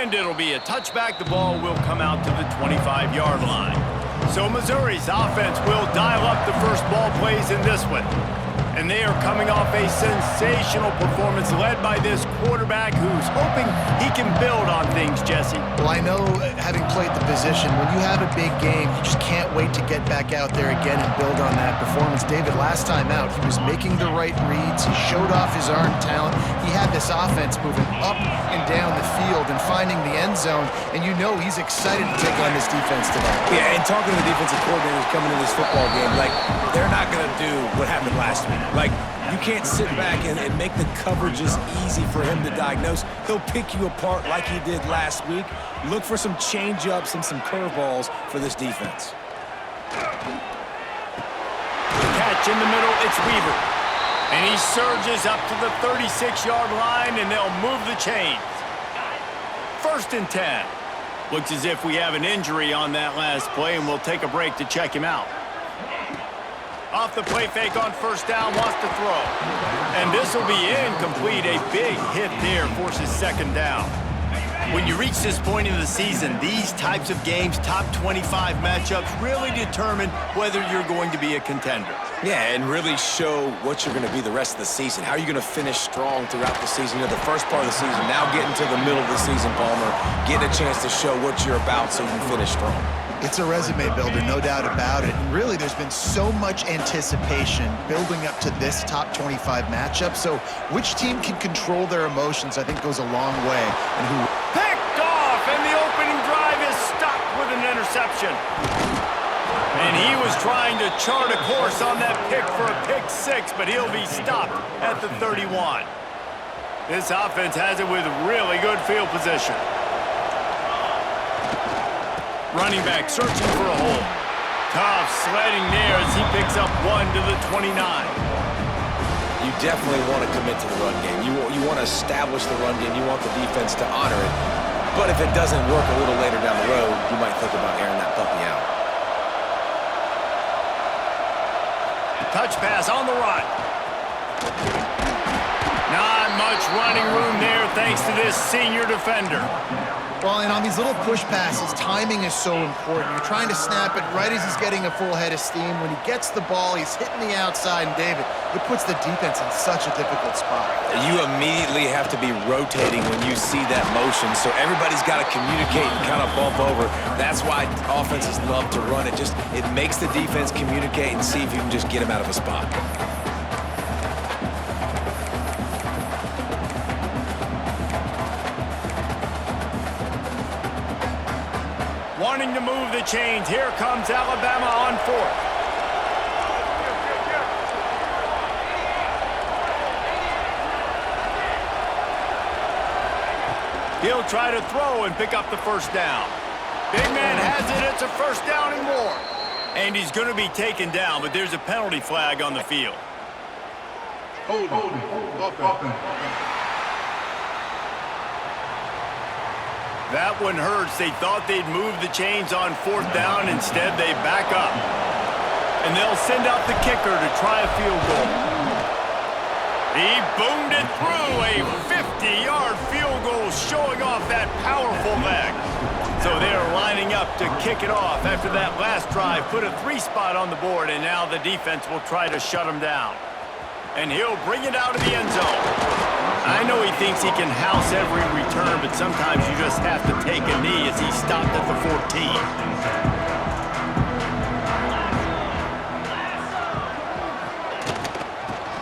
and it'll be a touchback. The ball will come out to the 25-yard line. So Missouri's offense will dial up the first ball plays in this one. And they are coming off a sensational performance led by this quarterback who's hoping he can build on things, Jesse. Well, I know, having played the position, when you have a big game, you just can't wait to get back out there again and build on that performance. David, last time out, he was making the right reads. He showed off his arm talent. He had this offense moving up and down the field and finding the end zone. And you know he's excited to take on this defense today. Yeah, and talking to the defensive coordinators coming into this football game, like, they're not going to do what happened last week. Like, you can't sit back and make the coverages easy for him to diagnose. He'll pick you apart like he did last week. Look for some change-ups and some curveballs for this defense. Catch in the middle, it's Weaver. And he surges up to the 36-yard line, and they'll move the chains. 1st and 10. Looks as if we have an injury on that last play, and we'll take a break to check him out. Off the play fake on 1st down, wants to throw. And this will be incomplete. A big hit there forces 2nd down. When you reach this point in the season, these types of games, top 25 matchups, really determine whether you're going to be a contender. Yeah, and really show what you're going to be the rest of the season. How are you going to finish strong throughout the season? You know, the first part of the season, now getting to the middle of the season, Palmer, getting a chance to show what you're about so you can finish strong. It's a resume builder, no doubt about it. And really, there's been so much anticipation building up to this top 25 matchup. So which team can control their emotions, I think, goes a long way. And who picked off, and the opening drive is stopped with an interception. And he was trying to chart a course on that pick for a pick 6, but he'll be stopped at the 31. This offense has it with really good field position. Running back searching for a hole. Tough sledding there as he picks up 1 to the 29. You definitely want to commit to the run game. You want to establish the run game. You want the defense to honor it. But if it doesn't work a little later down the road, you might think about airing that puppy out. Touch pass on the run. Not much running room there thanks to this senior defender. Well, and on these little push passes, timing is so important. You're trying to snap it right as he's getting a full head of steam. When he gets the ball, he's hitting the outside, and David, it puts the defense in such a difficult spot. You immediately have to be rotating when you see that motion, so everybody's got to communicate and kind of bump over. That's why offenses love to run it. It makes the defense communicate and see if you can just get him out of a spot. Wanting to move the chains. Here comes Alabama on 4th. He'll try to throw and pick up the 1st down. Big man has it. It's a 1st down and more. And he's going to be taken down, but there's a penalty flag on the field. That one hurts. They thought they'd move the chains on 4th down. Instead, they back up. And they'll send out the kicker to try a field goal. He boomed it through. A 50-yard field goal showing off that powerful leg. So they're lining up to kick it off after that last drive. Put a 3-spot on the board, and now the defense will try to shut him down. And he'll bring it out of the end zone. I know he thinks he can house every return, but sometimes you just have to take a knee as he stopped at the 14.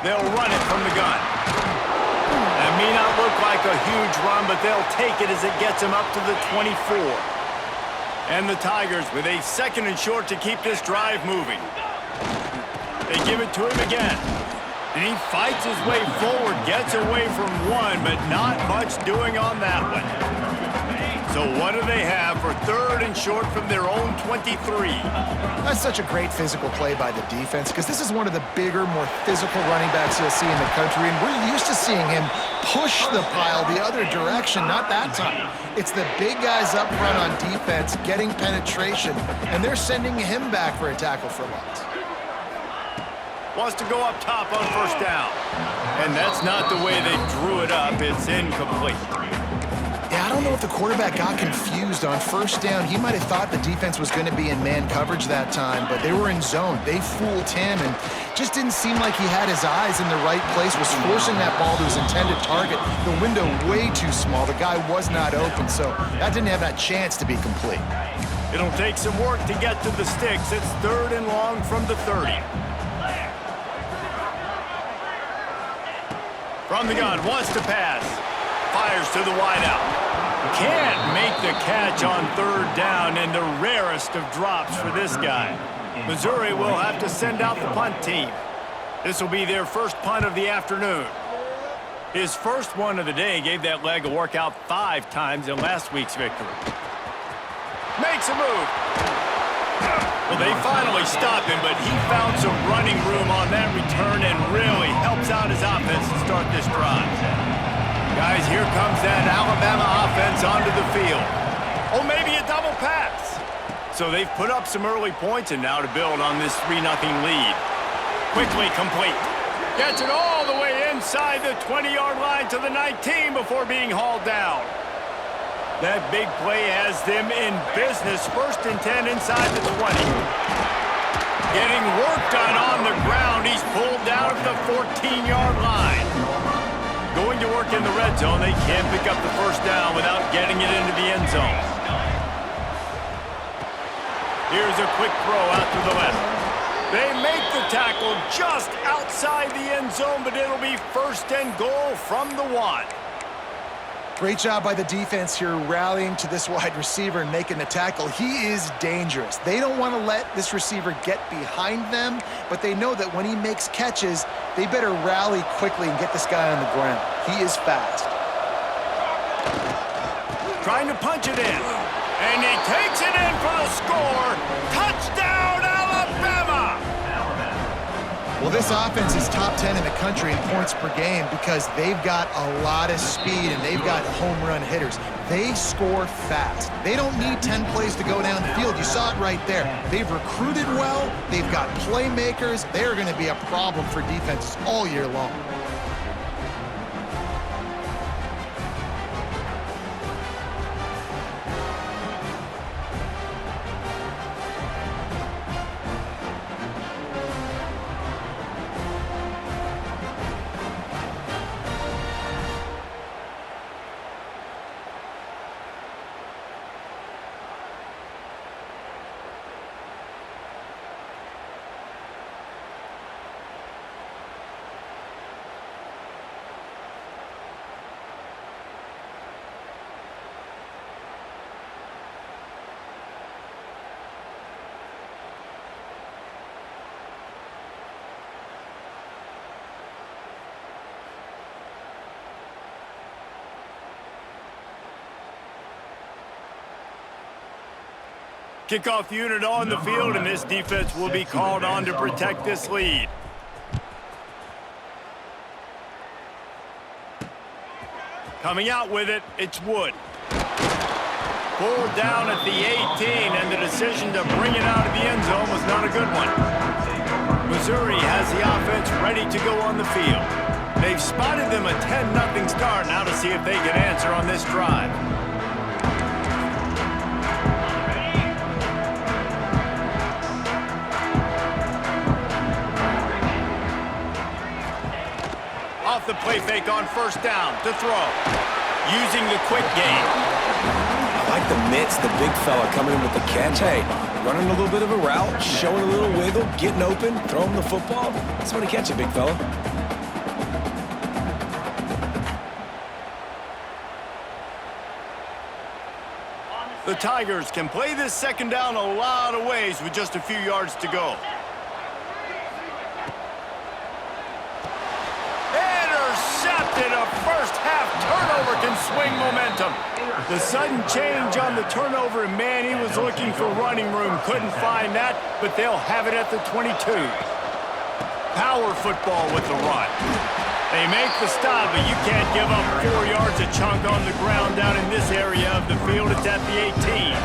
They'll run it from the gun. That may not look like a huge run, but they'll take it as it gets him up to the 24. And the Tigers with a 2nd and short to keep this drive moving. They give it to him again. And he fights his way forward, gets away from 1, but not much doing on that one. So what do they have for 3rd and short from their own 23? That's such a great physical play by the defense, because this is one of the bigger, more physical running backs you'll see in the country, and we're used to seeing him push the pile the other direction. Not that time. It's the big guys up front on defense getting penetration, and they're sending him back for a tackle for loss. Wants to go up top on 1st down. And that's not the way they drew it up. It's incomplete. Yeah, I don't know if the quarterback got confused on first down. He might have thought the defense was going to be in man coverage that time, but they were in zone. They fooled him and just didn't seem like he had his eyes in the right place, was forcing that ball to his intended target. The window way too small. The guy was not open, so that didn't have that chance to be complete. It'll take some work to get to the sticks. It's 3rd and long from the 30. From the gun, wants to pass. Fires to the wideout. Can't make the catch on 3rd down, and the rarest of drops for this guy. Missouri will have to send out the punt team. This will be their first punt of the afternoon. His first one of the day gave that leg a workout 5 times in last week's victory. Makes a move. Well, they finally stopped him, but he found some running room on that return and really helps out his offense to start this drive. Guys, here comes that Alabama offense onto the field. Oh, maybe a double pass. So they've put up some early points and now to build on this 3-0 lead. Quickly complete. Gets it all the way inside the 20-yard line to the 19 before being hauled down. That big play has them in business. 1st and 10 inside the 20. Getting work done on the ground. He's pulled down at the 14-yard line. Going to work in the red zone. They can't pick up the first down without getting it into the end zone. Here's a quick throw out to the left. They make the tackle just outside the end zone, but it'll be 1st and goal from the 1. Great job by the defense here rallying to this wide receiver and making the tackle. He is dangerous. They don't want to let this receiver get behind them, but they know that when he makes catches, they better rally quickly and get this guy on the ground. He is fast. Trying to punch it in. And he takes it in for the score. Touchdown, Alabama! Well, this offense is top 10 in the country in points per game because they've got a lot of speed and they've got home run hitters. They score fast. They don't need 10 plays to go down the field. You saw it right there. They've recruited well. They've got playmakers. They're going to be a problem for defenses all year long. Kickoff unit on the field, and this defense will be called on to protect this lead. Coming out with it, it's Wood. Pulled down at the 18, and the decision to bring it out of the end zone was not a good one. Missouri has the offense ready to go on the field. They've spotted them a 10-0 start. Now to see if they can answer on this drive. Off the play fake on first down to throw. Using the quick game. I like the mitts, the big fella coming in with the catch. Hey, running a little bit of a route, showing a little wiggle, getting open, throwing the football. That's when he catch it, big fella. The Tigers can play this second down a lot of ways with just a few yards to go. Intercepted. A first-half turnover can swing momentum. The sudden change on the turnover, and man, he was looking for running room. Couldn't find that, but they'll have it at the 22. Power football with the run. They make the stop, but you can't give up 4 yards a chunk on the ground down in this area of the field. It's at the 18.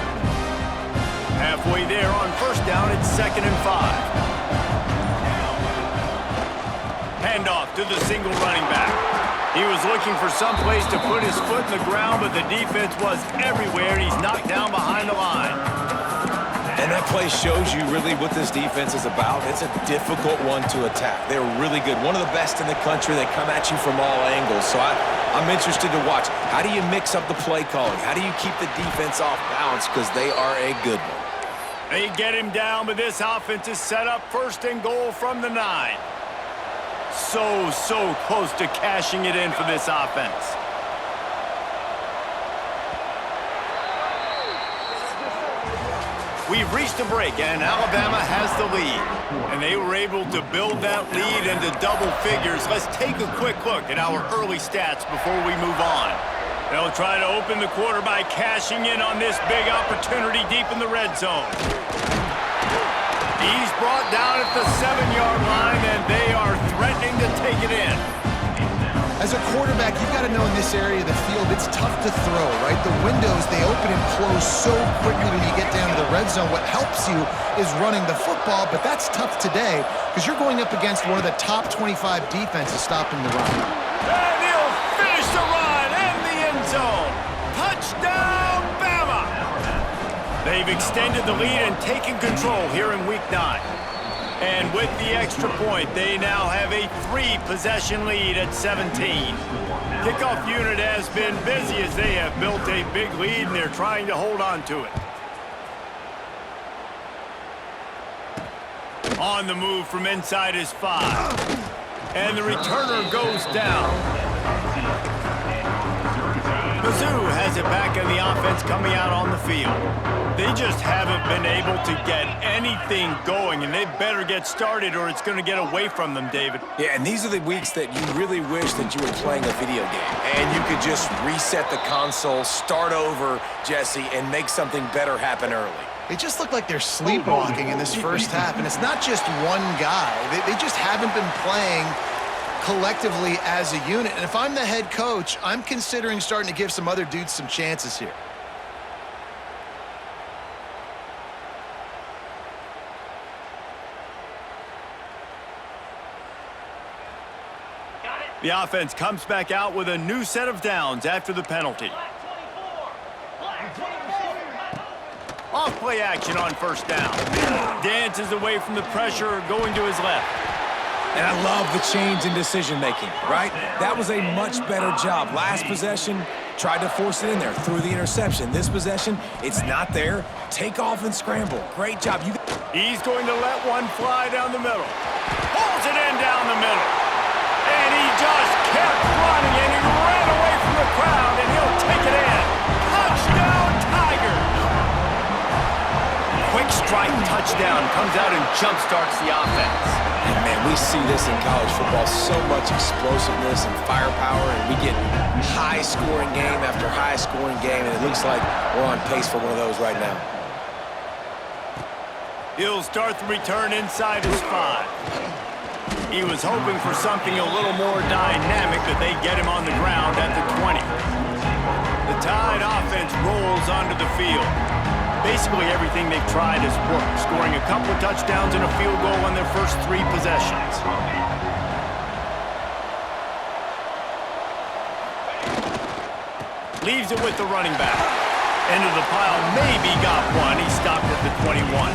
Halfway there on first down, it's 2nd and 5. Handoff to the single running back. He was looking for some place to put his foot in the ground, but the defense was everywhere, and he's knocked down behind the line. And that play shows you really what this defense is about. It's a difficult one to attack. They're really good. One of the best in the country. They come at you from all angles. So I'm interested to watch. How do you mix up the play calling? How do you keep the defense off balance? Because they are a good one. They get him down, but this offense is set up 1st and goal from the 9. So close to cashing it in for this offense. We've reached a break, and Alabama has the lead. And they were able to build that lead into double figures. Let's take a quick look at our early stats before we move on. They'll try to open the quarter by cashing in on this big opportunity deep in the red zone. He's brought down at the 7-yard line, and they are threatening to take it in. As a quarterback, you've got to know in this area of the field, it's tough to throw, right? The windows, they open and close so quickly when you get down to the red zone. What helps you is running the football, but that's tough today because you're going up against one of the top 25 defenses stopping the run. And he'll finish the run in the end zone. Touchdown, BAMA! They've extended the lead and taken control here in Week 9. And with the extra point, they now have a 3-possession lead at 17. Kickoff unit has been busy as they have built a big lead, and they're trying to hold on to it. On the move from inside his 5. And the returner goes down. MIZZOU has it back in the offense coming out on the field. They just haven't been able to get anything going, and they better get started or it's going to get away from them, David. Yeah, and these are the weeks that you really wish that you were playing a video game and you could just reset the console, start over, Jesse, and make something better happen early. They just look like they're sleepwalking in this first half, and it's not just one guy. They just haven't been playing collectively as a unit. And if I'm the head coach, I'm considering starting to give some other dudes some chances here. The offense comes back out with a new set of downs after the penalty. Off play action on 1st down. Dances away from the pressure, going to his left. And I love the change in decision-making, right? That was a much better job. Last possession, tried to force it in there, threw the interception. This possession, it's not there. Take off and scramble. Great job. He's going to let one fly down the middle. Pulls it in down the middle. And he just kept running, and he ran away from the crowd, and he'll take it in. Touchdown, Tigers! Quick strike touchdown comes out and jump-starts the offense. And, man, we see this in college football, so much explosiveness and firepower, and we get high-scoring game after high-scoring game, and it looks like we're on pace for one of those right now. He'll start the return inside his 5. He was hoping for something a little more dynamic, but they get him on the ground at the 20. The Tide offense rolls onto the field. Basically everything they've tried has worked, scoring a couple of touchdowns and a field goal on their first 3 possessions. Leaves it with the running back. Into the pile, maybe got one. He stopped at the 21.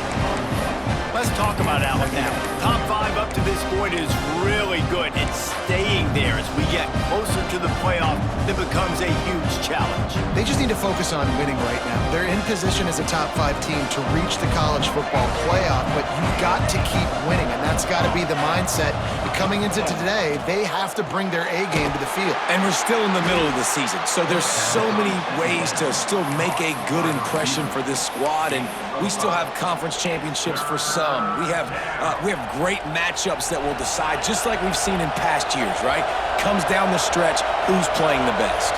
Let's talk about Alabama. Top 5 up to this point is really good. It's staying there as we get closer to the playoff. That becomes a huge challenge. They just need to focus on winning right now. They're in position as a top 5 team to reach the college football playoff, but you've got to keep winning, and that's got to be the mindset. Coming into today, they have to bring their A game to the field. And we're still in the middle of the season, so there's so many ways to still make a good impression for this squad, and we still have conference championships for some. We have great matchups that will decide, just like we've seen in past years, right? Comes down the stretch, who's playing the best.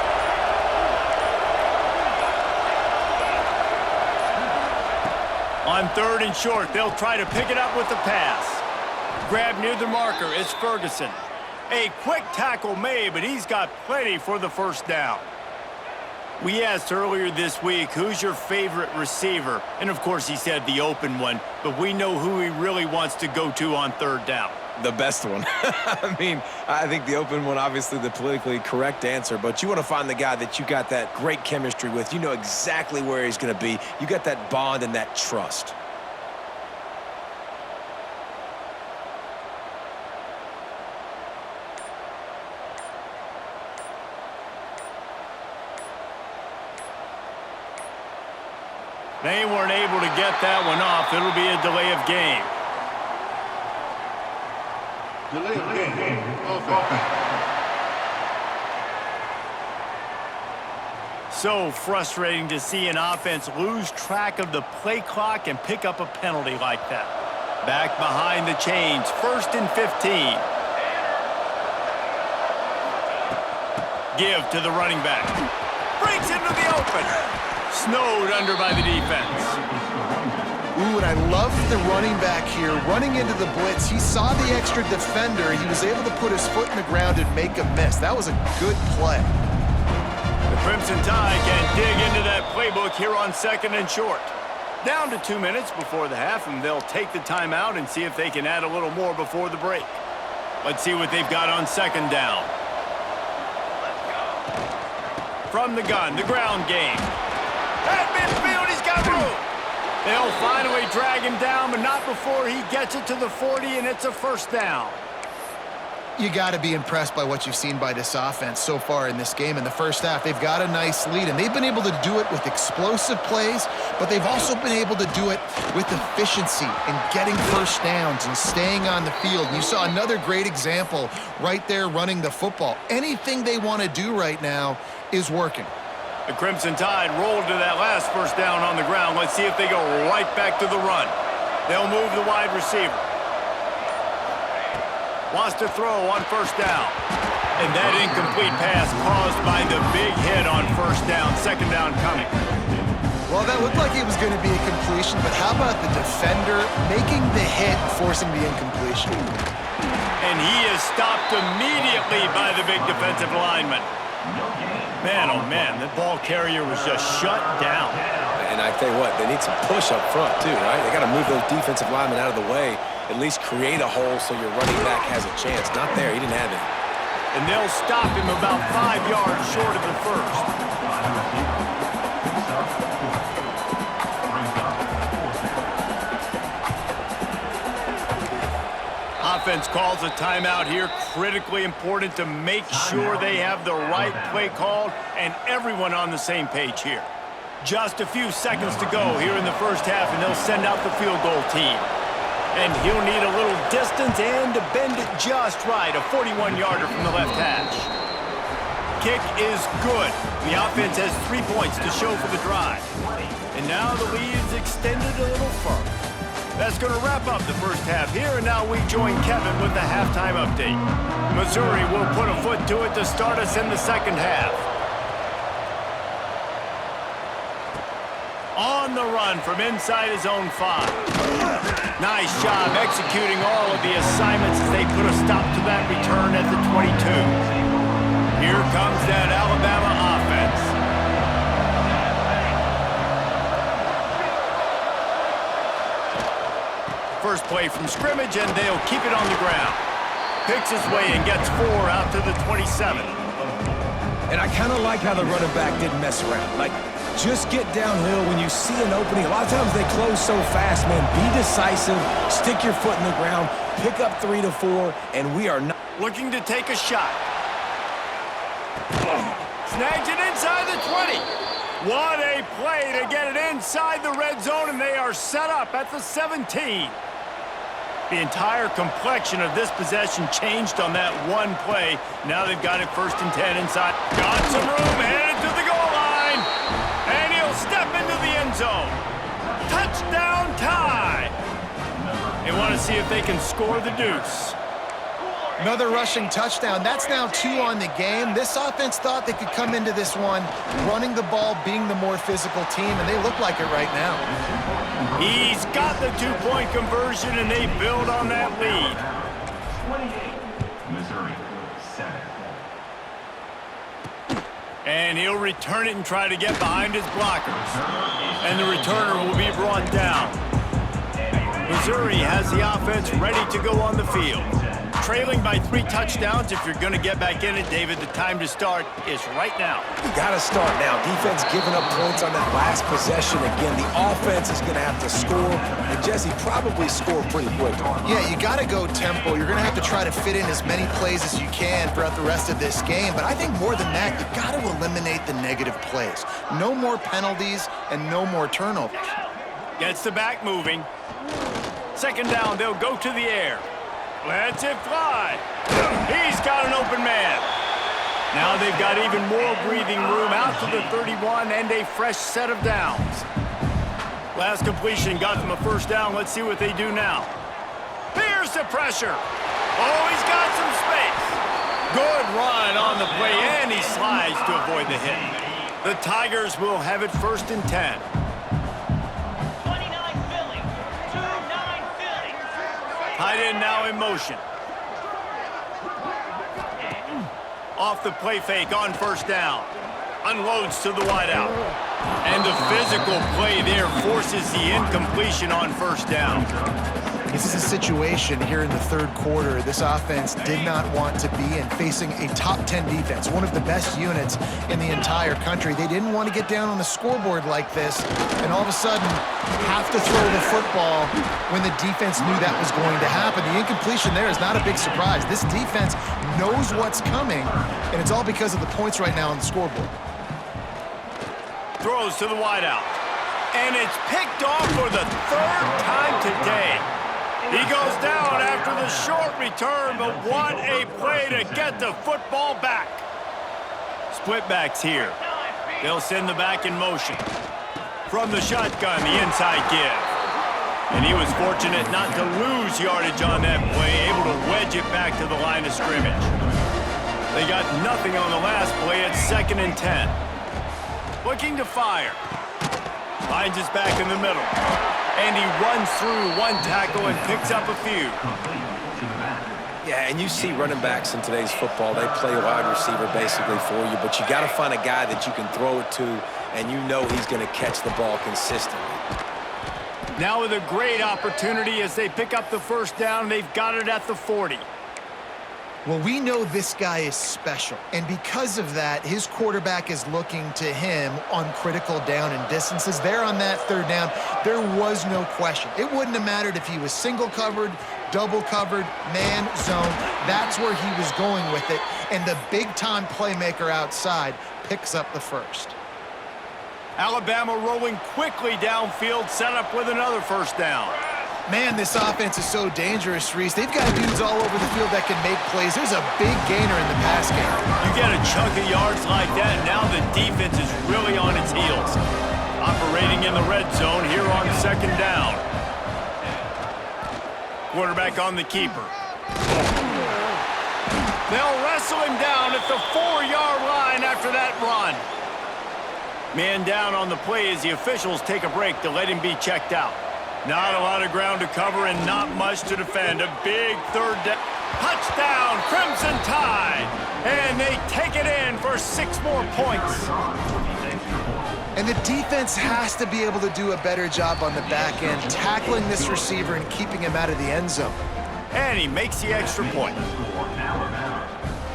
On 3rd and short, they'll try to pick it up with the pass. Grab near the marker is Ferguson. A quick tackle made, but he's got plenty for the 1st down. We asked earlier this week, who's your favorite receiver? And of course he said the open one, but we know who he really wants to go to on 3rd down. The best one. I mean, I think the open one, obviously the politically correct answer, but you want to find the guy that you got that great chemistry with. You know exactly where he's going to be. You got that bond and that trust. They weren't able to get that one off. It'll be a delay of game. Delay of game. Offense. So frustrating to see an offense lose track of the play clock and pick up a penalty like that. Back behind the chains, 1st and 15. Give to the running back. Breaks into the open. Snowed under by the defense. Ooh, and I love the running back here. Running into the blitz, he saw the extra defender. He was able to put his foot in the ground and make a miss. That was a good play. The Crimson Tide can dig into that playbook here on 2nd and short. Down to 2 minutes before the half, and they'll take the timeout and see if they can add a little more before the break. Let's see what they've got on 2nd down. From the gun, the ground game. At midfield, he's got room. They'll finally drag him down, but not before he gets it to the 40, and it's a 1st down. You got to be impressed by what you've seen by this offense so far in this game. In the first half, they've got a nice lead, and they've been able to do it with explosive plays, but they've also been able to do it with efficiency and getting 1st downs and staying on the field. You saw another great example right there running the football. Anything they want to do right now is working. The Crimson Tide rolled to that last 1st down on the ground. Let's see if they go right back to the run. They'll move the wide receiver. Wants to throw on 1st down. And that incomplete pass caused by the big hit on 1st down. 2nd down coming. Well, that looked like it was going to be a completion, but how about the defender making the hit, forcing the incompletion? And he is stopped immediately by the big defensive lineman. Man, oh man, the ball carrier was just shut down. And I tell you what, they need some push up front too, right? They got to move those defensive linemen out of the way, at least create a hole so your running back has a chance. Not there, he didn't have it. And they'll stop him about 5 yards short of the 1st. Offense calls a timeout here. Critically important to make sure they have the right play called and everyone on the same page here. Just a few seconds to go here in the 1st half, and they'll send out the field goal team. And he'll need a little distance and to bend it just right. A 41-yarder from the left hash. Kick is good. The offense has 3 points to show for the drive. And now the lead is extended a little further. That's going to wrap up the 1st half here, and now we join Kevin with the halftime update. Missouri will put a foot to it to start us in the 2nd half. On the run from inside his own 5. Nice job executing all of the assignments as they put a stop to that return at the 22. Here comes that Alabama offense. First play from scrimmage, and they'll keep it on the ground. Picks his way and gets 4 out to the 27. And I kind of like how the running back didn't mess around. Like, just get downhill when you see an opening. A lot of times they close so fast, man. Be decisive, stick your foot in the ground, pick up 3 to 4, and we are not looking to take a shot. Snags it inside the 20. What a play to get it inside the red zone, and they are set up at the 17. The entire complexion of this possession changed on that one play. Now they've got it 1st and 10 inside. Got some room, headed to the goal line. And he'll step into the end zone. Touchdown tie. They want to see if they can score the deuce. Another rushing touchdown. That's now 2 on the game. This offense thought they could come into this one running the ball, being the more physical team, and they look like it right now. He's got the 2-point conversion, and they build on that lead. 28, Missouri, 7. And he'll return it and try to get behind his blockers. And the returner will be brought down. Missouri has the offense ready to go on the field. trailing by 3 touchdowns. If you're going to get back in it, David, the time to start is right now. You got to start now. Defense giving up points on that last possession. Again, the offense is going to have to score, and Jesse probably score pretty quick. Yeah, you got to go tempo. You're going to have to try to fit in as many plays as you can throughout the rest of this game. But I think more than that, you got to eliminate the negative plays. No more penalties and no more turnovers. Gets the back moving. Second down, they'll go to the air. Lets it fly. He's got an open man. Now they've got even more breathing room out to the 31 and a fresh set of downs. Last completion got them a first down. Let's see what they do now. Here's the pressure. Oh, he's got some space. Good run on the play, and he slides to avoid the hit. The Tigers will have it 1st and 10. Tight end now in motion. Off the play fake on first down. Unloads to the wideout. And the physical play there forces the incompletion on first down. This is a situation here in the third quarter this offense did not want to be in, facing a top 10 defense, one of the best units in the entire country. They didn't want to get down on the scoreboard like this and all of a sudden have to throw the football when the defense knew that was going to happen. The incompletion there is not a big surprise. This defense knows what's coming, and it's all because of the points right now on the scoreboard. Throws to the wideout. And it's picked off for the 3rd time today. He goes down after the short return, but what a play to get the football back. Split backs here. They'll send the back in motion. From the shotgun, the inside give. And he was fortunate not to lose yardage on that play, able to wedge it back to the line of scrimmage. They got nothing on the last play at 2nd and 10. Looking to fire. Finds his back in the middle. And he runs through one tackle and picks up a few. Yeah, and you see running backs in today's football, they play wide receiver basically for you, but you got to find a guy that you can throw it to, and you know he's going to catch the ball consistently. Now with a great opportunity as they pick up the first down, they've got it at the 40. Well, we know this guy is special, and because of that, his quarterback is looking to him on critical down and distances. There on that 3rd down, there was no question. It wouldn't have mattered if he was single covered, double covered, man, zone. That's where he was going with it, and the big-time playmaker outside picks up the first. Alabama rolling quickly downfield, set up with another first down. Man, this offense is so dangerous, Reese. They've got dudes all over the field that can make plays. There's a big gainer in the pass game. You get a chunk of yards like that, and now the defense is really on its heels. Operating in the red zone here on 2nd down. Quarterback on the keeper. They'll wrestle him down at the 4-yard line after that run. Man down on the play as the officials take a break to let him be checked out. Not a lot of ground to cover and not much to defend. A big 3rd down. Touchdown, Crimson Tide. And they take it in for 6 more points. And the defense has to be able to do a better job on the back end, tackling this receiver and keeping him out of the end zone. And he makes the extra point. Alabama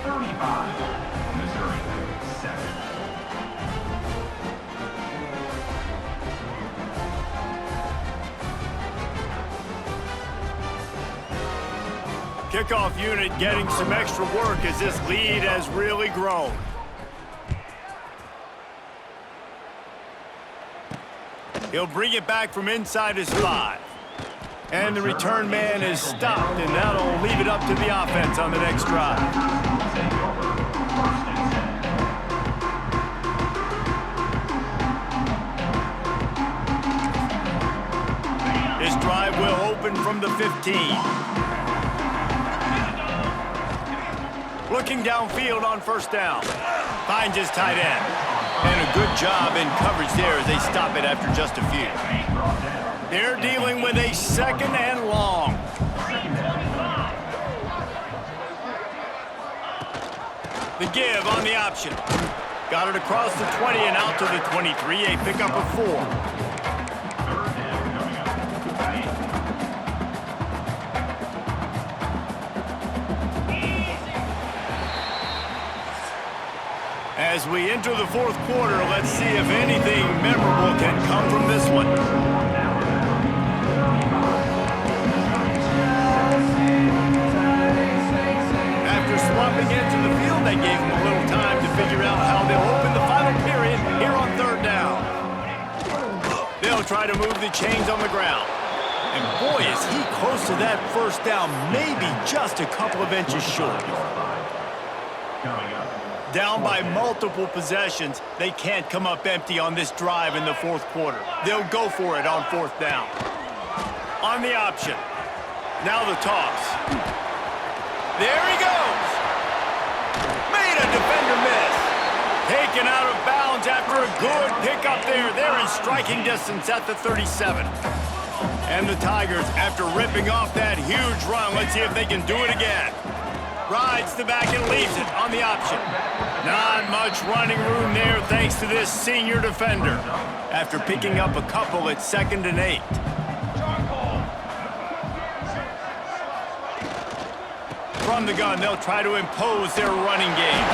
35, Missouri 7. Kickoff unit getting some extra work as this lead has really grown. He'll bring it back from inside his 5. And the return man is stopped, and that'll leave it up to the offense on the next drive. This drive will open from the 15. Looking downfield on first down. Finds his tight end. And a good job in coverage there as they stop it after just a few. They're dealing with a 2nd and long. The give on the option. Got it across the 20 and out to the 23. A pickup of 4. As we enter the fourth quarter, let's see if anything memorable can come from this one. After swapping into the field, that gave them a little time to figure out how they'll open the final period here on third down. They'll try to move the chains on the ground. And boy, is he close to that first down, maybe just a couple of inches short. Down by multiple possessions, they can't come up empty on this drive in the fourth quarter. They'll go for it on fourth down. On the option. Now the toss. There he goes. Made a defender miss. Taken out of bounds after a good pickup there. They're in striking distance at the 37. And the Tigers, after ripping off that huge run, let's see if they can do it again. Rides the back and leaves it on the option. Not much running room there thanks to this senior defender. After picking up a couple at 2nd and 8. From the gun, they'll try to impose their running game.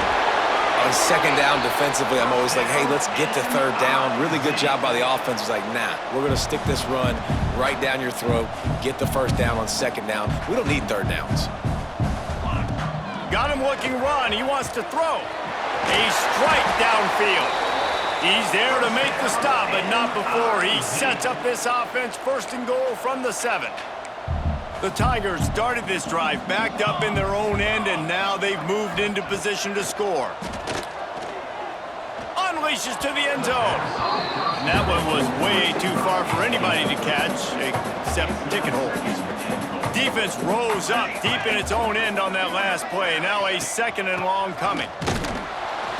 On second down defensively, I'm always like, hey, let's get to third down. Really good job by the offense. It's like, nah, we're going to stick this run right down your throat, get the first down on second down. We don't need third downs. Got him looking run. He wants to throw. A strike downfield. He's there to make the stop, but not before he sets up this offense 1st and goal from the 7. The Tigers started this drive backed up in their own end, and now they've moved into position to score. Unleashes to the end zone. And that one was way too far for anybody to catch, except ticket holders. Defense rose up deep in its own end on that last play. Now a 2nd and long coming.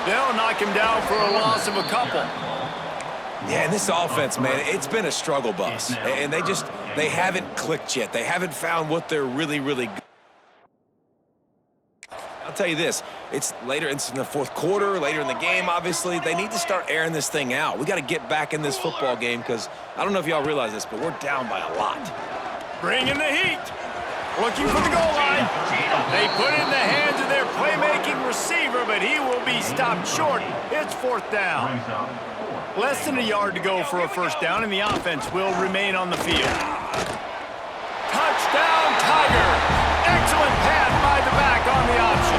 They'll knock him down for a loss of a couple. Yeah, and this offense, man, it's been a struggle bus. And they haven't clicked yet. They haven't found what they're really, really good. I'll tell you this, it's later in the fourth quarter, later in the game, obviously. They need to start airing this thing out. We got to get back in this football game because I don't know if y'all realize this, but we're down by a lot. Bring in the heat. Looking for the goal line. They put it in the hands of their playmaking receiver, but he will be stopped short. It's 4th down. Less than a yard to go for a first down, and the offense will remain on the field. Touchdown, Tiger! Excellent pass by the back on the option.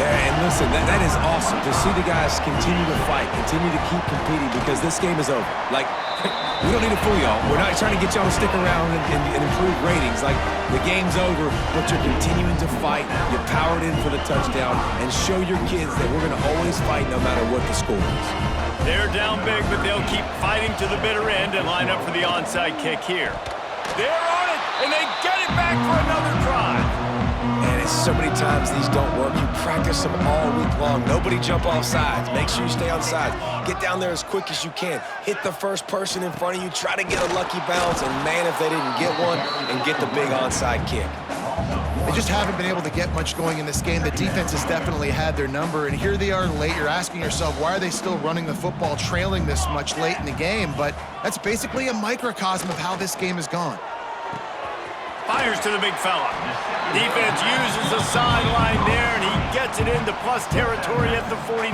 Yeah, and listen, that is awesome to see the guys continue to fight, continue to keep competing because this game is over. Like, we don't need to fool y'all. We're not trying to get y'all to stick around and improve ratings. Like, the game's over, but you're continuing to fight. You powered in for the touchdown and show your kids that we're going to always fight no matter what the score is. They're down big, but they'll keep fighting to the bitter end and line up for the onside kick here. They're on it, and they get it back for another drive. And it's so many times these don't work. You practice them all week long. Nobody jump off sides. Make sure you stay on sides. Get down there as quick as you can. Hit the first person in front of you. Try to get a lucky bounce. And, man, if they didn't get one, and get the big onside kick. They just haven't been able to get much going in this game. The defense has definitely had their number, and here they are late. You're asking yourself, why are they still running the football, trailing this much late in the game? But that's basically a microcosm of how this game has gone. Fires to the big fella. Defense uses the sideline there, and he gets it into plus territory at the 49.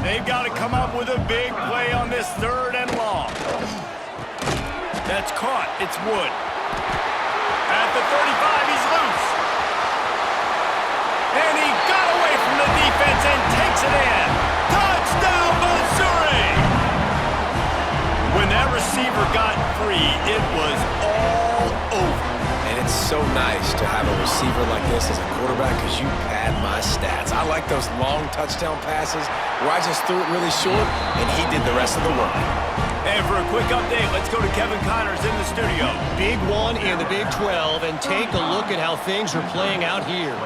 They've got to come up with a big play on this 3rd and long. That's caught. It's Wood. At the 35, he's loose. And he got away from the defense and takes it in. Touchdown, Missouri! When that receiver got free, it was all over. And it's so nice to have a receiver like this as a quarterback because you pad my stats. I like those long touchdown passes where I just threw it really short and he did the rest of the work. And for a quick update, let's go to Kevin Connors in the studio. Big one in the Big 12, and take a look at how things are playing out here.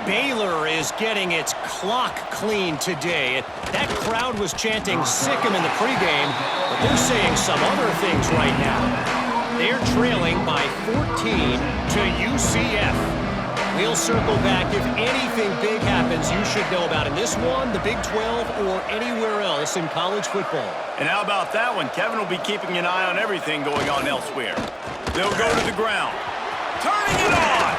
Baylor is getting its clock cleaned today. That crowd was chanting "sick 'em" in the pregame, but they're saying some other things right now. They're trailing by 14 to UCF. We'll circle back if anything big happens you should know about in this one, the Big 12, or anywhere else in college football. And how about that one? Kevin will be keeping an eye on everything going on elsewhere. They'll go to the ground. Turning it on!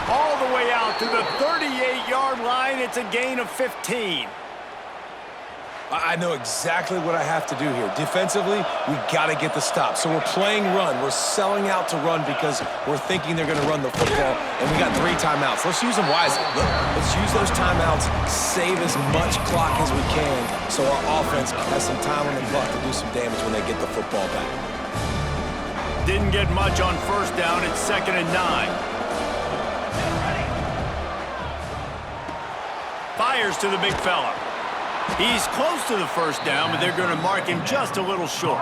all the way out to the 38-yard line. It's a gain of 15. I know exactly what I have to do here. Defensively, we got to get the stop. So we're playing run. We're selling out to run because we're thinking they're going to run the football, and we got 3 timeouts. Let's use them wisely. Let's use those timeouts, save as much clock as we can so our offense has some time on the clock to do some damage when they get the football back. Didn't get much on first down. It's 2nd and 9. Fires to the big fella. He's close to the first down, but they're going to mark him just a little short.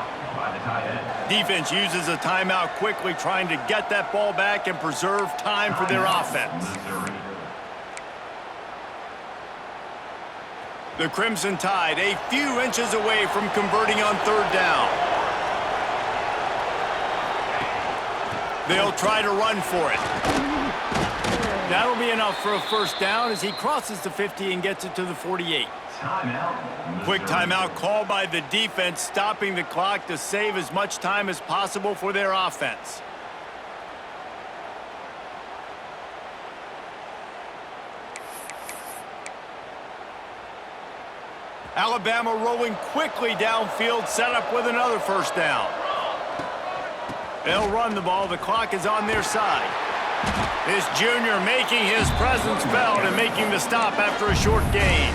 Defense uses a timeout quickly, trying to get that ball back and preserve time for their offense. The Crimson Tide a few inches away from converting on 3rd down. They'll try to run for it. That'll be enough for a first down as he crosses the 50 and gets it to the 48. Quick timeout called by the defense, stopping the clock to save as much time as possible for their offense. Alabama rolling quickly downfield, set up with another first down. They'll run the ball. The clock is on their side. This junior making his presence felt and making the stop after a short gain.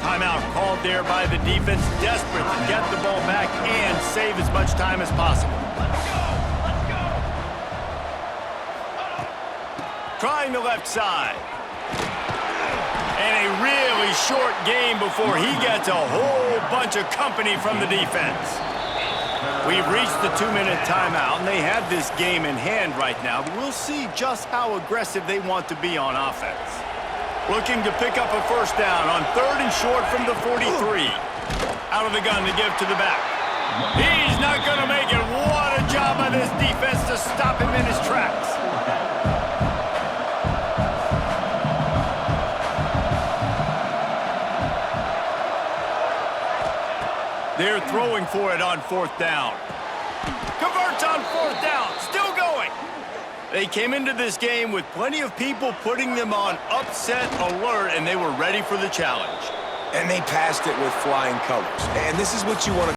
Timeout called there by the defense, desperate to get the ball back and save as much time as possible. Trying the left side. And a really short game before he gets a whole bunch of company from the defense. We've reached the 2-minute timeout, and they have this game in hand right now. But we'll see just how aggressive they want to be on offense. Looking to pick up a first down on 3rd and short from the 43. Out of the gun to give to the back. He's not going to make it. What a job by this defense to stop him in his tracks. They're throwing for it on 4th down. Converts on 4th down. Still going. They came into this game with plenty of people putting them on upset alert, and they were ready for the challenge. And they passed it with flying colors. And this is what you want to